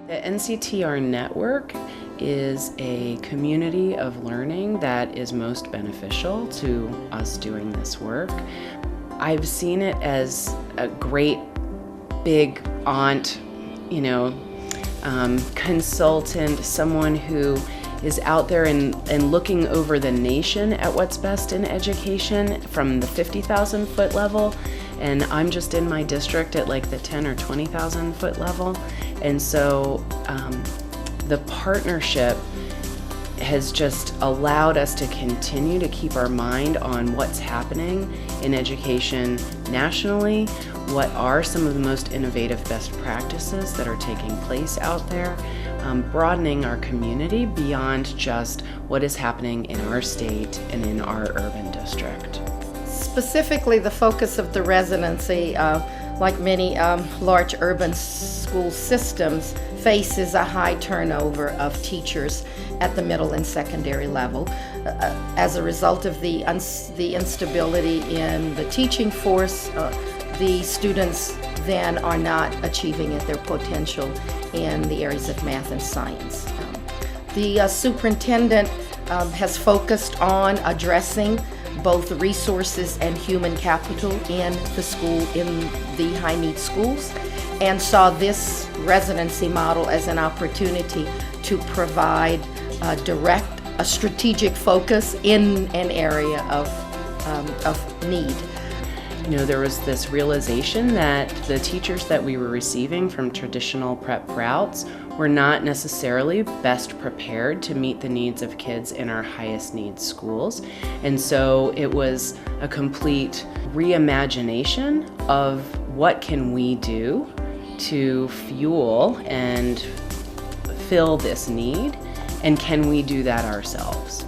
The NCTR network is a community of learning that is most beneficial to us doing this work. I've seen it as a great big aunt, consultant, someone who is out there and looking over the nation at what's best in education from the 50,000 foot level. And I'm just in my district at like the 10 or 20,000 foot level. And so the partnership has just allowed us to continue to keep our mind on what's happening in education nationally, what are some of the most innovative best practices that are taking place out there, broadening our community beyond just what is happening in our state and in our urban district. Specifically, the focus of the residency, like many large urban school systems, faces a high turnover of teachers at the middle and secondary level. As a result of the instability in the teaching force, the students then are not achieving at their potential in the areas of math and science. The superintendent has focused on addressing both resources and human capital in the high-need schools, and saw this residency model as an opportunity to provide a strategic focus in an area of need. There was this realization that the teachers that we were receiving from traditional prep routes were not necessarily best prepared to meet the needs of kids in our highest need schools. And so it was a complete reimagination of what can we do to fuel and fill this need, and can we do that ourselves?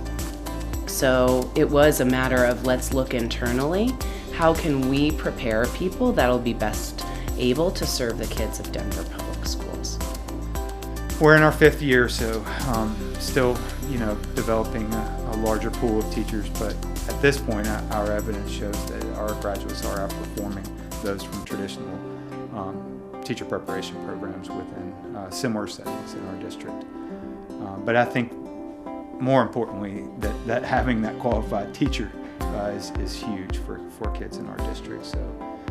So it was a matter of let's look internally. How can we prepare people that'll be best able to serve the kids of Denver Public Schools? We're in our 5th year, so still, developing a larger pool of teachers. But at this point, our evidence shows that our graduates are outperforming those from traditional teacher preparation programs within similar settings in our district. But I think more importantly, that having that qualified teacher is huge for kids in our district. So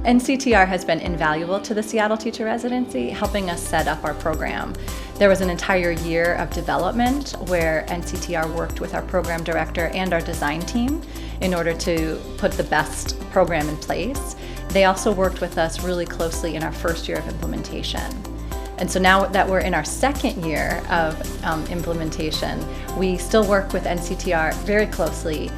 NCTR has been invaluable to the Seattle Teacher Residency, helping us set up our program. There was an entire year of development where NCTR worked with our program director and our design team in order to put the best program in place. They also worked with us really closely in our first year of implementation. And so now that we're in our 2nd year of implementation, we still work with NCTR very closely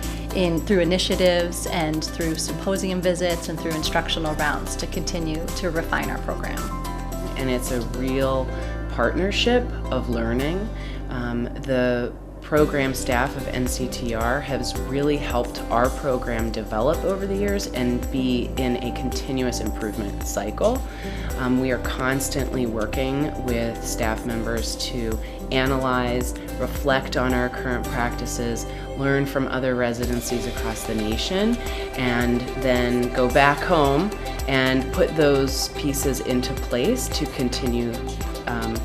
through initiatives and through symposium visits and through instructional rounds to continue to refine our program. And it's a real partnership of learning. The program staff of NCTR has really helped our program develop over the years and be in a continuous improvement cycle. We are constantly working with staff members to analyze, reflect on our current practices, learn from other residencies across the nation, and then go back home and put those pieces into place to continue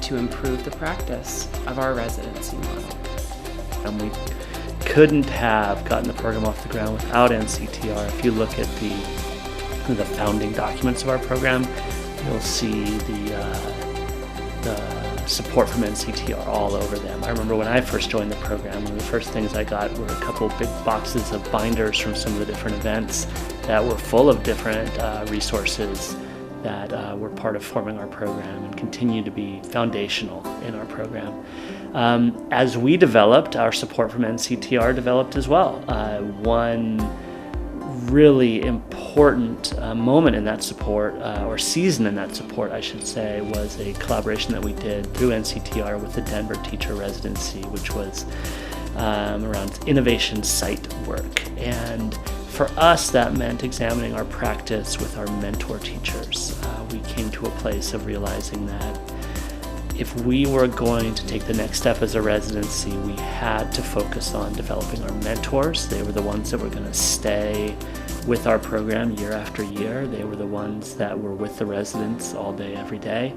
to improve the practice of our residency model. And we couldn't have gotten the program off the ground without NCTR. If you look at the founding documents of our program, you'll see the support from NCTR all over them. I remember when I first joined the program, one of the first things I got were a couple big boxes of binders from some of the different events that were full of different resources that were part of forming our program and continue to be foundational in our program. As we developed, our support from NCTR developed as well. One really important moment in that support, or season in that support, I should say, was a collaboration that we did through NCTR with the Denver Teacher Residency, which was around innovation site work. And for us, that meant examining our practice with our mentor teachers. We came to a place of realizing that if we were going to take the next step as a residency, we had to focus on developing our mentors. They were the ones that were going to stay with our program year after year. They were the ones that were with the residents all day, every day.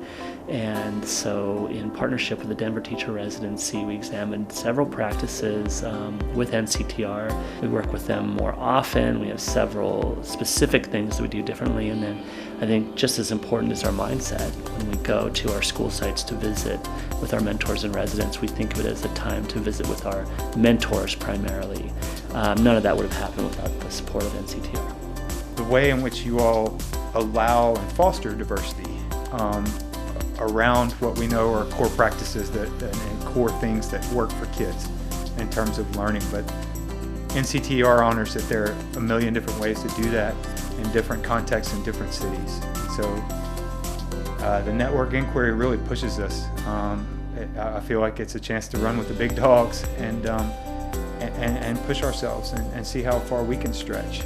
And so in partnership with the Denver Teacher Residency, we examined several practices with NCTR. We work with them more often. We have several specific things that we do differently. And then I think just as important is our mindset. When we go to our school sites to visit with our mentors and residents, we think of it as a time to visit with our mentors primarily. None of that would have happened without the support of NCTR. The way in which you all allow and foster diversity around what we know are core practices and core things that work for kids in terms of learning. But NCTR honors that there are a million different ways to do that in different contexts in different cities. And so the network inquiry really pushes us. I feel like it's a chance to run with the big dogs and push ourselves and see how far we can stretch.